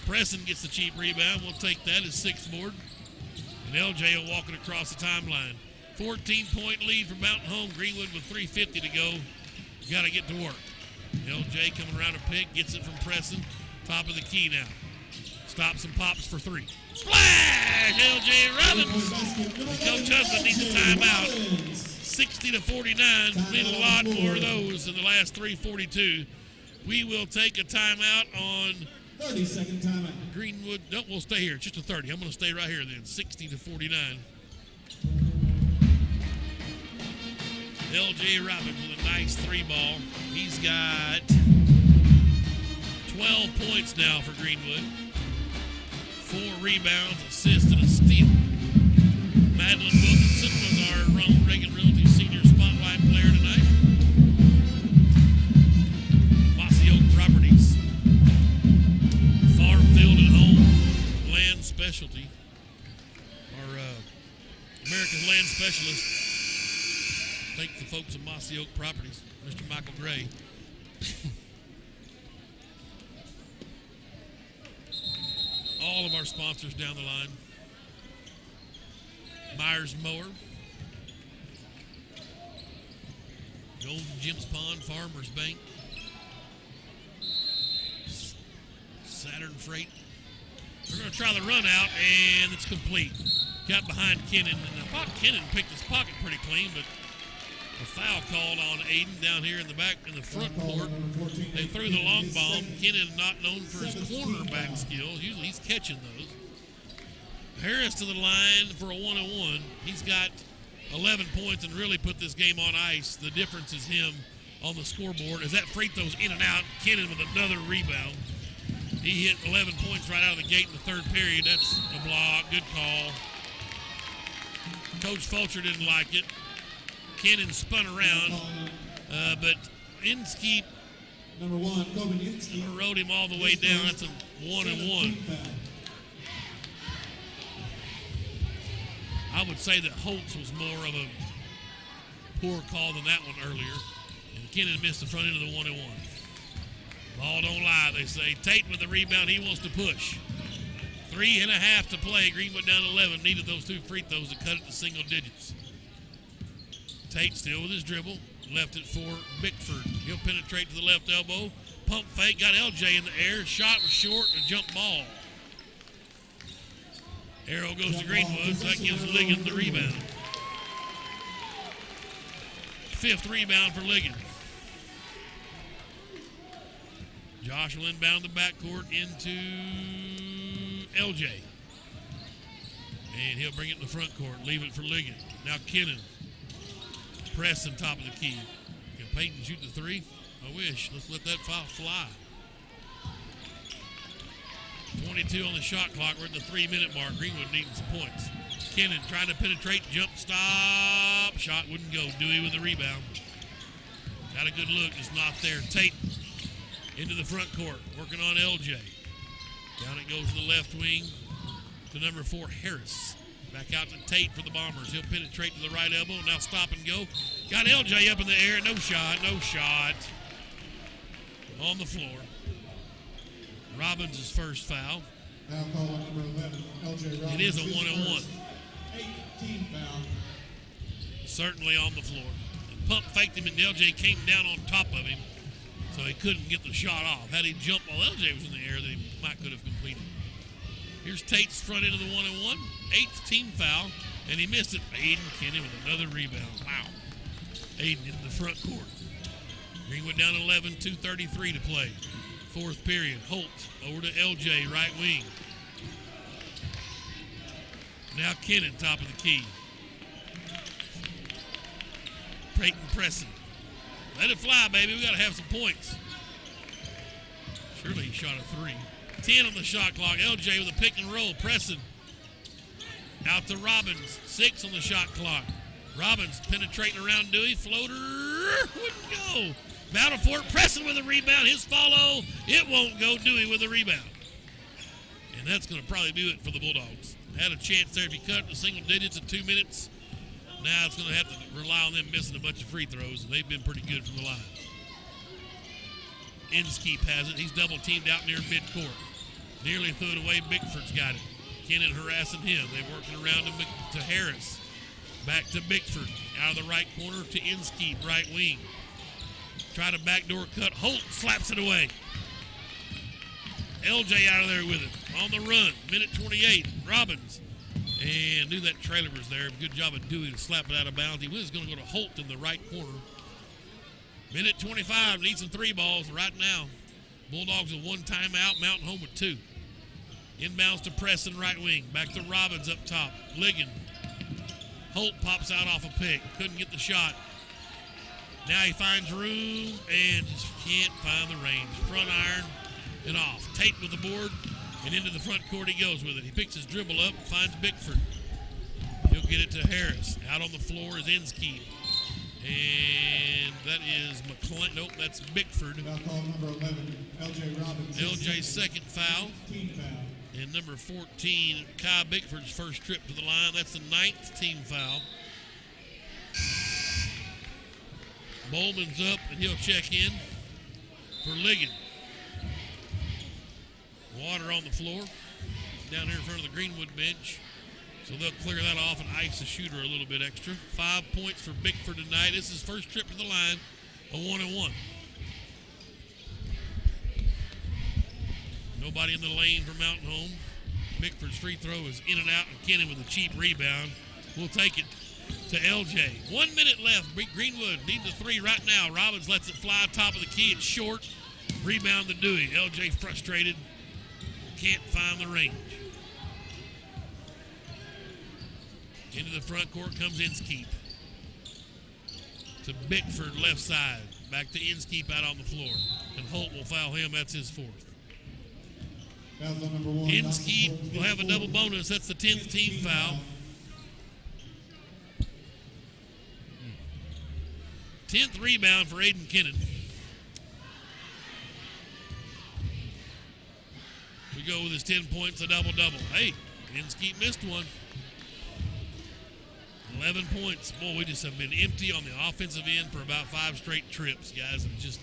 Preston gets the cheap rebound. We'll take that as 6th board. And LJ will walk it across the timeline. 14-point lead for Mountain Home. Greenwood with 3:50 to go. Got to get to work. LJ coming around a pick, gets it from Preston. Top of the key now. Stops and pops for 3. Splash! LJ Robbins. Coach Husband needs a timeout. 60-49. There's been a lot more of those in the last 3:42. We will take a timeout on 30-second timeout. Greenwood. No, we'll stay here. It's just a 30. I'm going to stay right here then. 60-49. L.J. Robbins with a nice 3-ball. He's got 12 points now for Greenwood. 4 rebounds, assists, and a steal. Madeline Wilkinson was our Ronald Reagan Realty Senior Spotlight player tonight. Mossy Oak Properties. Farm, field, and home land specialty. Our America's land specialist. Thank the folks at Mossy Oak Properties, Mr. Michael Gray. All of our sponsors down the line. Myers Mower. Golden Jim's Pond, Farmers Bank. Saturn Freight. We're going to try the run out, and it's complete. Got behind Kennan, and I thought Kennan picked his pocket pretty clean, but a foul called on Aiden down here in the back, in the front court. They threw the long bomb. Kennan not known for his cornerback skills. Usually he's catching those. Harris to the line for a 1-on-1. He's got 11 points and really put this game on ice. The difference is him on the scoreboard. As that free throw's in and out, Kennan with another rebound. He hit 11 points right out of the gate in the 3rd period. That's a block. Good call. Coach Fulcher didn't like it. Kennan spun around, But Inskeep Number 1, Coben Inskeep. rode him all the way down. That's a 1-and-1. I would say that Holtz was more of a poor call than that one earlier. And Kennan missed the front end of the 1-and-1. Ball don't lie, they say. Tate with the rebound. He wants to push. 3.5 to play. Greenwood down 11. Needed those 2 free throws to cut it to single digits. Tate still with his dribble. Left it for Bickford. He'll penetrate to the left elbow. Pump fake. Got LJ in the air. Shot was short and a jump ball. Arrow goes to Greenwood, so that gives Ligon the rebound. 5th rebound for Ligon. Josh will inbound the backcourt into LJ. And he'll bring it in the front court, leave it for Ligon. Now Kennan. Pressing top of the key. Can Peyton shoot the 3? I wish. Let's let that foul fly. 22 on the shot clock. We're at the 3-minute mark. Greenwood needing some points. Kennan trying to penetrate. Jump stop. Shot wouldn't go. Dewey with the rebound. Got a good look. Just not there. Tate into the front court. Working on LJ. Down it goes to the left wing to number 4, Harris. Back out to Tate for the Bombers. He'll penetrate to the right elbow. Now stop and go. Got LJ up in the air. No shot. No shot. On the floor. Robbins' first foul. Foul call on number 11, LJ Robbins. It is a 1-on-1. 18 foul. Certainly on the floor. And pump faked him, and LJ came down on top of him, so he couldn't get the shot off. Had he jumped while LJ was in the air, then he could have completed. Here's Tate's front end of the 1-on-1. 8th team foul, and he missed it. Aiden Kennan with another rebound. Wow. Aiden into the front court. Greenwood down 11, 2:33 to play. 4th period. Holt over to LJ, right wing. Now Kennan, top of the key. Peyton pressing. Let it fly, baby. We got to have some points. Surely he shot a 3. 10 on the shot clock. LJ with a pick and roll, pressing. Out to Robbins. 6 on the shot clock. Robbins penetrating around Dewey. Floater wouldn't go. Battle for it, pressing with a rebound. His follow. It won't go. Dewey with a rebound. And that's going to probably do it for the Bulldogs. Had a chance there if he cut it to single digits in 2 minutes. Now it's going to have to rely on them missing a bunch of free throws, and they've been pretty good from the line. Inskeep has it. He's double teamed out near midcourt. Nearly threw it away. Bickford's got it. Kennan harassing him. They're working around him to Harris. Back to Bickford. Out of the right corner to Inskeep, right wing. Try to backdoor cut. Holt slaps it away. LJ out of there with it. On the run. Minute 28. Robbins. And knew that trailer was there. Good job of Dewey to slap it out of bounds. He was going to go to Holt in the right corner. Minute 25. Need some 3 balls right now. Bulldogs with 1 timeout. Mountain home with 2. Inbounds to Preston, right wing. Back to Robbins up top. Ligon. Holt pops out off a pick. Couldn't get the shot. Now he finds room and just can't find the range. Front iron and off. Tate with the board, and into the front court he goes with it. He picks his dribble up, finds Bickford. He'll get it to Harris. Out on the floor is Inskeep. And that is McClain. Nope, that's Bickford. Foul call number 11, LJ Robbins. LJ's second foul. 16 foul. And number 14, Kai Bickford's first trip to the line. That's the 9th team foul. Bowman's up, and he'll check in for Ligon. Water on the floor down here in front of the Greenwood bench. So they'll clear that off and ice the shooter a little bit extra. 5 points for Bickford tonight. This is his first trip to the line, a 1-on-1. Nobody in the lane for Mountain Home. Bickford's free throw is in and out, and Kennan with a cheap rebound. We'll take it to LJ. 1 minute left. Greenwood needs a 3 right now. Robbins lets it fly top of the key. It's short. Rebound to Dewey. LJ frustrated. Can't find the range. Into the front court comes Inskeep. To Bickford, left side. Back to Inskeep out on the floor. And Holt will foul him. That's his 4th. Foul's on number 1. Inskeep will have a double bonus. That's the 10th team foul. 10th rebound for Aiden Kennan. We go with his 10 points, a double-double. Hey, Inskeep missed one. 11 points. Boy, we just have been empty on the offensive end for about 5 straight trips, guys. And just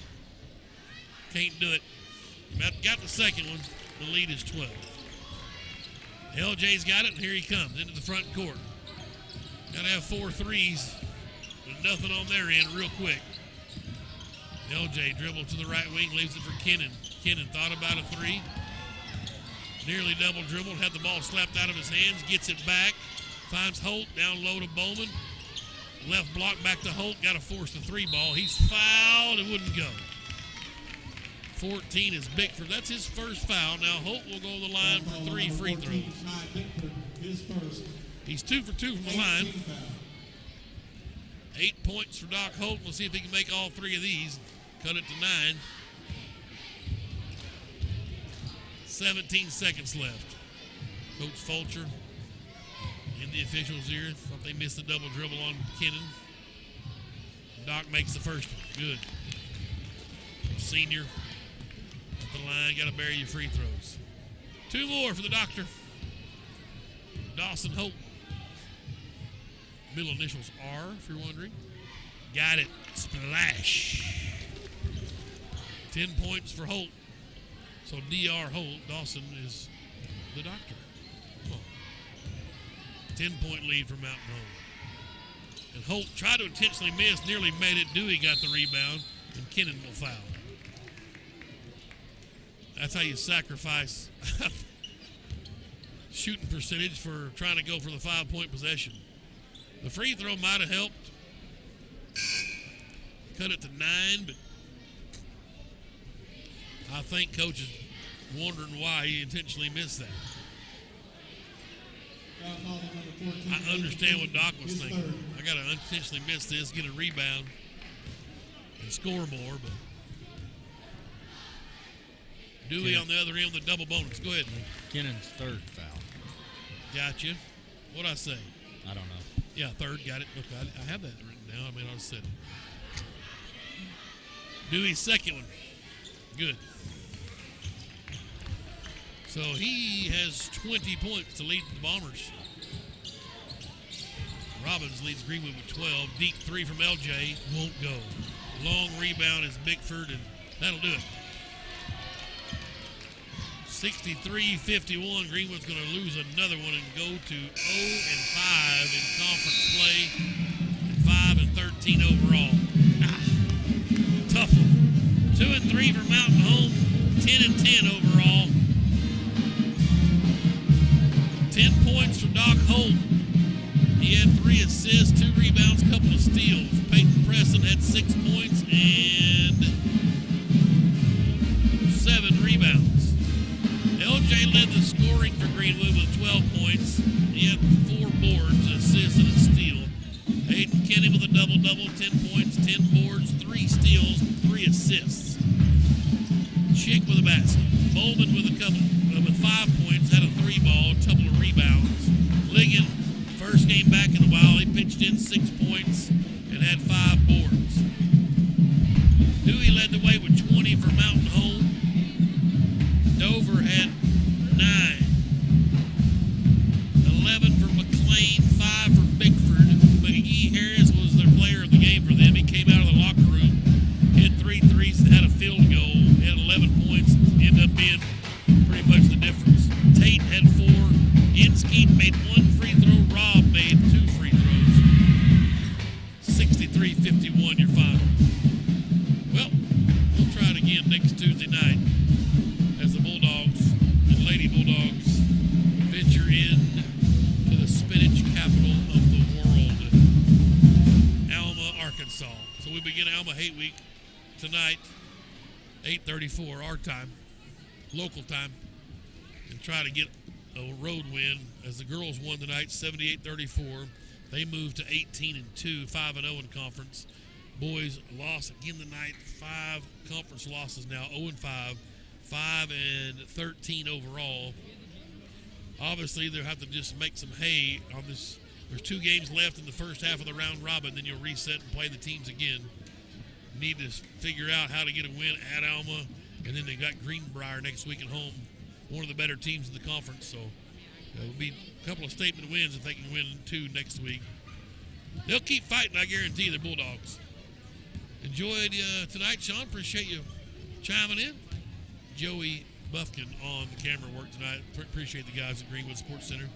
can't do it. Got the second one. The lead is 12. LJ's got it, and here he comes into the front court. Got to have 4 threes. There's nothing on their end real quick. LJ dribbled to the right wing, leaves it for Kennan. Kennan thought about a 3. Nearly double dribbled, had the ball slapped out of his hands, gets it back. Finds Holt, down low to Bowman. Left block back to Holt, got to force the 3 ball. He's fouled, it wouldn't go. 14 is Bickford. That's his first foul. Now Holt will go to the line for 3 free throws. He's 2 for 2 from the line. 8 points for Doc Holt. We'll see if he can make all 3 of these. Cut it to 9. 17 seconds left. Coach Fulcher in the officials' ear. Thought they missed the double dribble on Kennan. Doc makes the first one. Good. Senior at the line. Got to bury your free throws. 2 more for the doctor. Dawson Holt. Middle initials R, if you're wondering. Got it. Splash. 10 points for Holt. So DR Holt, Dawson is the doctor. Come on. 10-point lead for Mountain Home. And Holt tried to intentionally miss, nearly made it. Dewey got the rebound, and Kennan will foul. That's how you sacrifice shooting percentage for trying to go for the 5-point possession. The free throw might have helped. Cut it to 9, but I think Coach is wondering why he intentionally missed that. I understand what Doc was thinking. I got to unintentionally miss this, get a rebound, and score more. But Dewey on the other end with a double bonus. Go ahead. Kennan's 3rd foul. Gotcha. What'd I say? I don't know. Yeah, 3rd. Got it. Okay, I have that written down. I mean, I just said it. Dewey's 2nd one. Good. So he has 20 points to lead the Bombers. Robbins leads Greenwood with 12. Deep 3 from LJ. Won't go. Long rebound is Bickford, and that'll do it. 63-51. Greenwood's going to lose another one and go to 0-5 in conference play and 5-13 overall. Tough one. 2-3 for Mountain Home. 10-10 overall. 10 points for Doc Holt. He had 3 assists, 2 rebounds, a couple of steals. Peyton Preston had 6 points and 7 rebounds. LJ led the scoring for Greenwood with 12 points. He had 4 boards, assists, and a steal. Aiden Kenny with a double-double, 10 points, 10 boards, 3 steals, 3 assists. Chick with a basket. Bowman with with 5 points, had a 3 ball, a couple of rebounds. Ligon, first game back in a while, he pitched in 6 points and had 5 boards. Dewey led the way with 20 for Mountain Home. Dover had 9. 11 for McLean, 5 for Bickford. McGee Harris was their player of the game for them. He came out of the locker room, hit 3 threes, and had a field goal. He had 11 points, ended up being pretty much the difference. Tate had 4. Inskeep made 1 free throw. Rob made 2 free throws. 63-51 your final. Well, we'll try it again next Tuesday night as the Bulldogs and Lady Bulldogs venture in to the spinach capital of the world, Alma, Arkansas. So we begin Alma Hate Week tonight, 8:34 our time, local time, and try to get a road win as the girls won tonight 78-34. They moved to 18-2, 5-0 in conference. Boys lost again tonight, 5 conference losses now, 0-5, 5-13 overall. Obviously, they'll have to just make some hay on this. There's 2 games left in the first half of the round robin, then you'll reset and play the teams again. need to figure out how to get a win at Alma. And then they got Greenbrier next week at home, one of the better teams in the conference. So it'll be a couple of statement wins if they can win 2 next week. They'll keep fighting, I guarantee, the Bulldogs. Enjoyed tonight, Sean. Appreciate you chiming in. Joey Buffkin on the camera work tonight. Appreciate the guys at Greenwood Sports Center.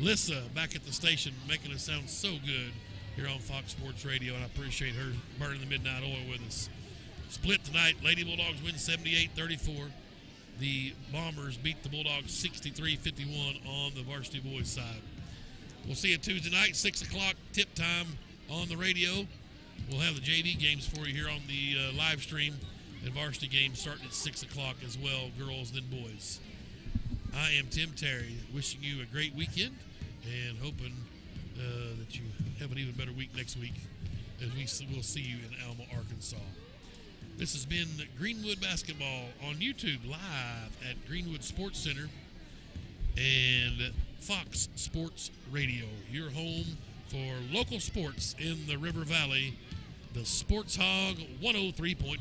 Lissa back at the station making us sound so good here on Fox Sports Radio, and I appreciate her burning the midnight oil with us. Split tonight. Lady Bulldogs win 78-34. The Bombers beat the Bulldogs 63-51 on the Varsity boys side. We'll see you Tuesday night, 6 o'clock, tip time on the radio. We'll have the JV games for you here on the live stream, and Varsity games starting at 6 o'clock as well, girls then boys. I am Tim Terry, wishing you a great weekend and hoping that you have an even better week next week as we'll see you in Alma, Arkansas. This has been Greenwood Basketball on YouTube, live at Greenwood Sports Center and Fox Sports Radio, your home for local sports in the River Valley, the Sports Hog 103.5.